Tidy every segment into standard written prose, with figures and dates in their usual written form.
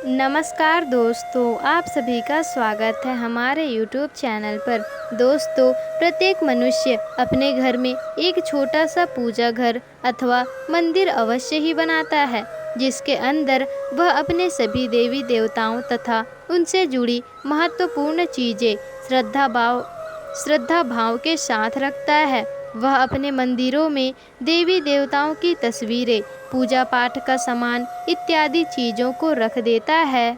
नमस्कार दोस्तों, आप सभी का स्वागत है हमारे YouTube चैनल पर। दोस्तों, प्रत्येक मनुष्य अपने घर में एक छोटा सा पूजा घर अथवा मंदिर अवश्य ही बनाता है, जिसके अंदर वह अपने सभी देवी देवताओं तथा उनसे जुड़ी महत्वपूर्ण चीज़ें श्रद्धा भाव के साथ रखता है। वह अपने मंदिरों में देवी देवताओं की तस्वीरें, पूजा पाठ का सामान इत्यादि चीज़ों को रख देता है।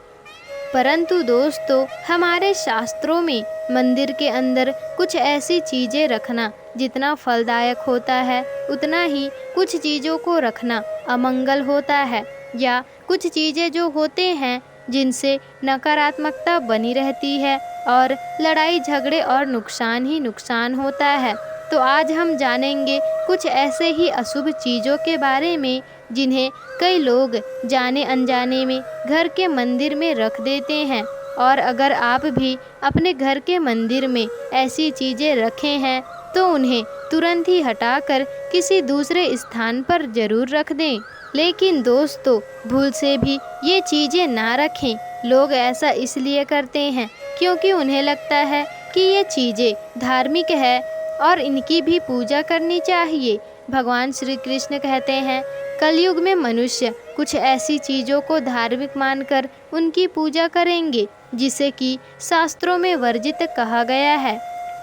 परंतु दोस्तों, हमारे शास्त्रों में मंदिर के अंदर कुछ ऐसी चीज़ें रखना जितना फलदायक होता है, उतना ही कुछ चीज़ों को रखना अमंगल होता है, या कुछ चीज़ें जो होते हैं जिनसे नकारात्मकता बनी रहती है और लड़ाई झगड़े और नुकसान ही नुकसान होता है। तो आज हम जानेंगे कुछ ऐसे ही अशुभ चीज़ों के बारे में जिन्हें कई लोग जाने अनजाने में घर के मंदिर में रख देते हैं। और अगर आप भी अपने घर के मंदिर में ऐसी चीज़ें रखे हैं तो उन्हें तुरंत ही हटाकर किसी दूसरे स्थान पर ज़रूर रख दें। लेकिन दोस्तों, भूल से भी ये चीज़ें ना रखें। लोग ऐसा इसलिए करते हैं क्योंकि उन्हें लगता है कि ये चीज़ें धार्मिक है और इनकी भी पूजा करनी चाहिए। भगवान श्री कृष्ण कहते हैं, कलयुग में मनुष्य कुछ ऐसी चीज़ों को धार्मिक मानकर उनकी पूजा करेंगे जिसे कि शास्त्रों में वर्जित कहा गया है।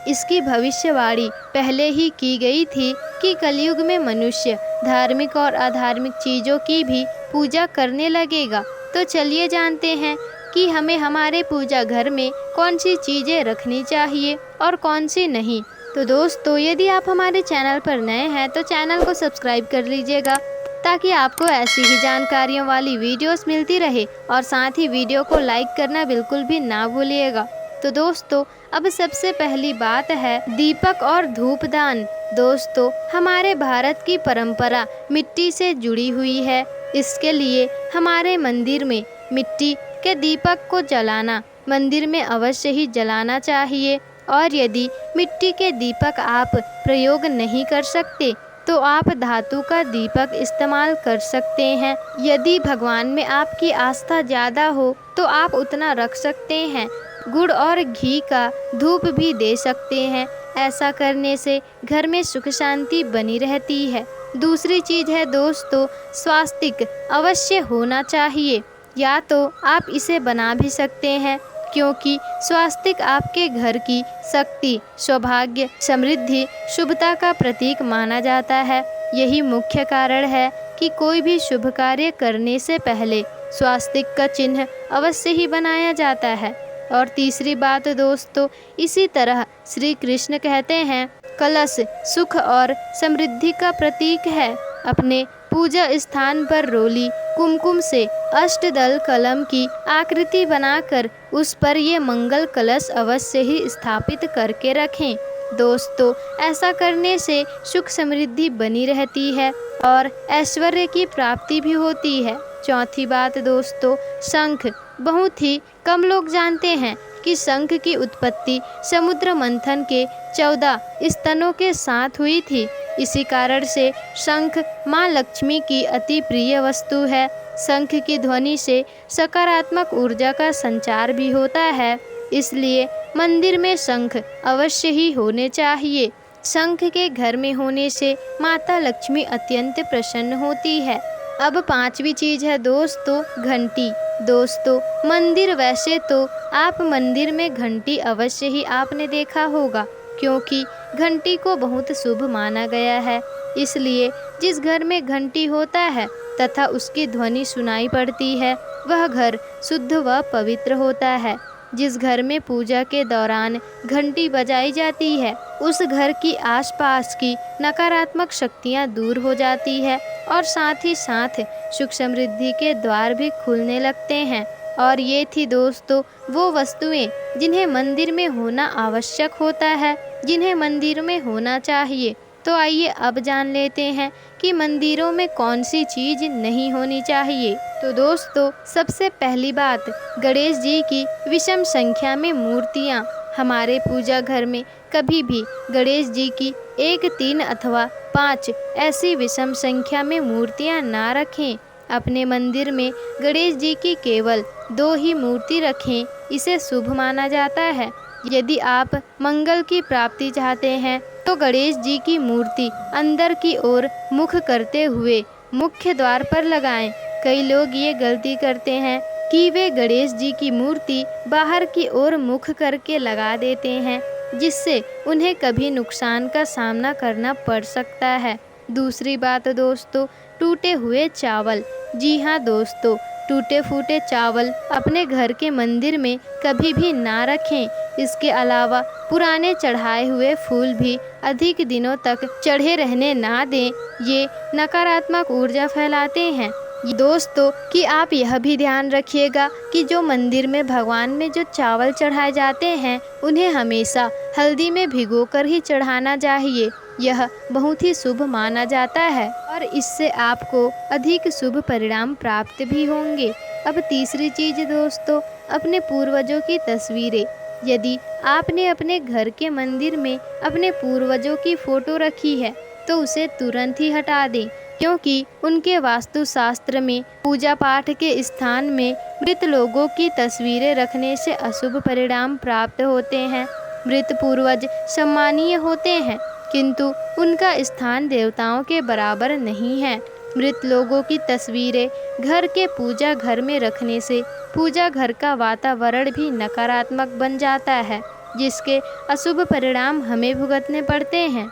इसकी भविष्यवाणी पहले ही की गई थी कि कलयुग में मनुष्य धार्मिक और अधार्मिक चीज़ों की भी पूजा करने लगेगा। तो चलिए जानते हैं कि हमें हमारे पूजा घर में कौन सी चीज़ें रखनी चाहिए और कौन सी नहीं। तो दोस्तों, यदि आप हमारे चैनल पर नए हैं तो चैनल को सब्सक्राइब कर लीजिएगा ताकि आपको ऐसी ही जानकारियों वाली वीडियोस मिलती रहे, और साथ ही वीडियो को लाइक करना बिल्कुल भी ना भूलिएगा। तो दोस्तों, अब सबसे पहली बात है दीपक और धूपदान। दोस्तों, हमारे भारत की परंपरा मिट्टी से जुड़ी हुई है। इसके लिए हमारे मंदिर में मिट्टी के दीपक को जलाना मंदिर में अवश्य ही जलाना चाहिए। और यदि मिट्टी के दीपक आप प्रयोग नहीं कर सकते तो आप धातु का दीपक इस्तेमाल कर सकते हैं। यदि भगवान में आपकी आस्था ज़्यादा हो तो आप उतना रख सकते हैं। गुड़ और घी का धूप भी दे सकते हैं। ऐसा करने से घर में सुख शांति बनी रहती है। दूसरी चीज़ है दोस्तों, स्वास्तिक अवश्य होना चाहिए, या तो आप इसे बना भी सकते हैं, क्योंकि स्वास्तिक आपके घर की शक्ति, सौभाग्य, समृद्धि, शुभता का प्रतीक माना जाता है। यही मुख्य कारण है कि कोई भी शुभ कार्य करने से पहले स्वास्तिक का चिन्ह अवश्य ही बनाया जाता है। और तीसरी बात दोस्तों, इसी तरह श्री कृष्ण कहते हैं, कलश सुख और समृद्धि का प्रतीक है। अपने पूजा स्थान पर रोली कुमकुम से अष्टदल कलम की आकृति बनाकर उस पर ये मंगल कलश अवश्य ही स्थापित करके रखें। दोस्तों, ऐसा करने से सुख समृद्धि बनी रहती है और ऐश्वर्य की प्राप्ति भी होती है। चौथी बात दोस्तों, शंख। बहुत ही कम लोग जानते हैं कि शंख की उत्पत्ति समुद्र मंथन के 14 स्तनों के साथ हुई थी। इसी कारण से शंख माँ लक्ष्मी की अति प्रिय वस्तु है। शंख की ध्वनि से सकारात्मक ऊर्जा का संचार भी होता है, इसलिए मंदिर में शंख अवश्य ही होने चाहिए। शंख के घर में होने से माता लक्ष्मी अत्यंत प्रसन्न होती है। अब पांचवी चीज़ है दोस्तों, घंटी। दोस्तों, मंदिर, वैसे तो आप मंदिर में घंटी अवश्य ही आपने देखा होगा, क्योंकि घंटी को बहुत शुभ माना गया है। इसलिए जिस घर में घंटी होता है तथा उसकी ध्वनि सुनाई पड़ती है, वह घर शुद्ध व पवित्र होता है। जिस घर में पूजा के दौरान घंटी बजाई जाती है, उस घर की आसपास की नकारात्मक शक्तियाँ दूर हो जाती है और साथ ही साथ सुख समृद्धि के द्वार भी खुलने लगते हैं। और ये थी दोस्तों वो वस्तुएं जिन्हें मंदिर में होना आवश्यक होता है, जिन्हें मंदिर में होना चाहिए। तो आइए अब जान लेते हैं कि मंदिरों में कौन सी चीज़ नहीं होनी चाहिए। तो दोस्तों, सबसे पहली बात, गणेश जी की विषम संख्या में मूर्तियाँ। हमारे पूजा घर में कभी भी गणेश जी की 1, 3 अथवा 5 ऐसी विषम संख्या में मूर्तियाँ ना रखें। अपने मंदिर में गणेश जी की केवल 2 ही मूर्ति रखें, इसे शुभ माना जाता है। यदि आप मंगल की प्राप्ति चाहते हैं तो गणेश जी की मूर्ति अंदर की ओर मुख करते हुए मुख्य द्वार पर लगाएं। कई लोग ये गलती करते हैं कि वे गणेश जी की मूर्ति बाहर की ओर मुख करके लगा देते हैं, जिससे उन्हें कभी नुकसान का सामना करना पड़ सकता है। दूसरी बात दोस्तों, टूटे हुए चावल। जी हाँ दोस्तों, टूटे फूटे चावल अपने घर के मंदिर में कभी भी ना रखें। इसके अलावा पुराने चढ़ाए हुए फूल भी अधिक दिनों तक चढ़े रहने ना दें, ये नकारात्मक ऊर्जा फैलाते हैं। दोस्तों कि आप यह भी ध्यान रखिएगा कि जो मंदिर में भगवान में जो चावल चढ़ाए जाते हैं उन्हें हमेशा हल्दी में भिगोकर ही चढ़ाना चाहिए। यह बहुत ही शुभ माना जाता है और इससे आपको अधिक शुभ परिणाम प्राप्त भी होंगे। अब तीसरी चीज़ दोस्तों, अपने पूर्वजों की तस्वीरें। यदि आपने अपने घर के मंदिर में अपने पूर्वजों की फ़ोटो रखी है तो उसे तुरंत ही हटा दें, क्योंकि उनके वास्तुशास्त्र में पूजा पाठ के स्थान में मृत लोगों की तस्वीरें रखने से अशुभ परिणाम प्राप्त होते हैं। मृत पूर्वज सम्मानीय होते हैं, किंतु उनका स्थान देवताओं के बराबर नहीं है। मृत लोगों की तस्वीरें घर के पूजा घर में रखने से पूजा घर का वातावरण भी नकारात्मक बन जाता है, जिसके अशुभ परिणाम हमें भुगतने पड़ते हैं।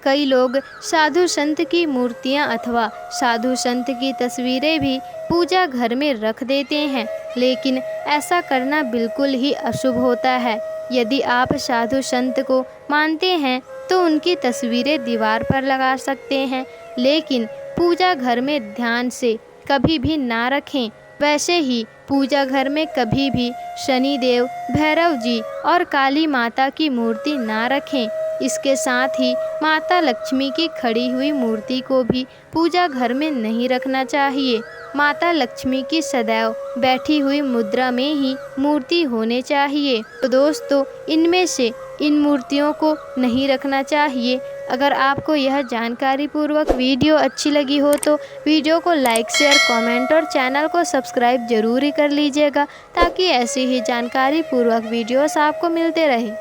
कई लोग साधु संत की मूर्तियां अथवा साधु संत की तस्वीरें भी पूजा घर में रख देते हैं, लेकिन ऐसा करना बिल्कुल ही अशुभ होता है। यदि आप साधु संत को मानते हैं तो उनकी तस्वीरें दीवार पर लगा सकते हैं, लेकिन पूजा घर में ध्यान से कभी भी ना रखें। वैसे ही पूजा घर में कभी भी शनिदेव, भैरव जी और काली माता की मूर्ति ना रखें। इसके साथ ही माता लक्ष्मी की खड़ी हुई मूर्ति को भी पूजा घर में नहीं रखना चाहिए। माता लक्ष्मी की सदैव बैठी हुई मुद्रा में ही मूर्ति होने चाहिए। तो दोस्तों इनमें से इन मूर्तियों को नहीं रखना चाहिए। अगर आपको यह जानकारी पूर्वक वीडियो अच्छी लगी हो तो वीडियो को लाइक, शेयर, कमेंट और चैनल को सब्सक्राइब जरूर ही कर लीजिएगा, ताकि ऐसी ही जानकारी पूर्वक वीडियोस आपको मिलते रहे।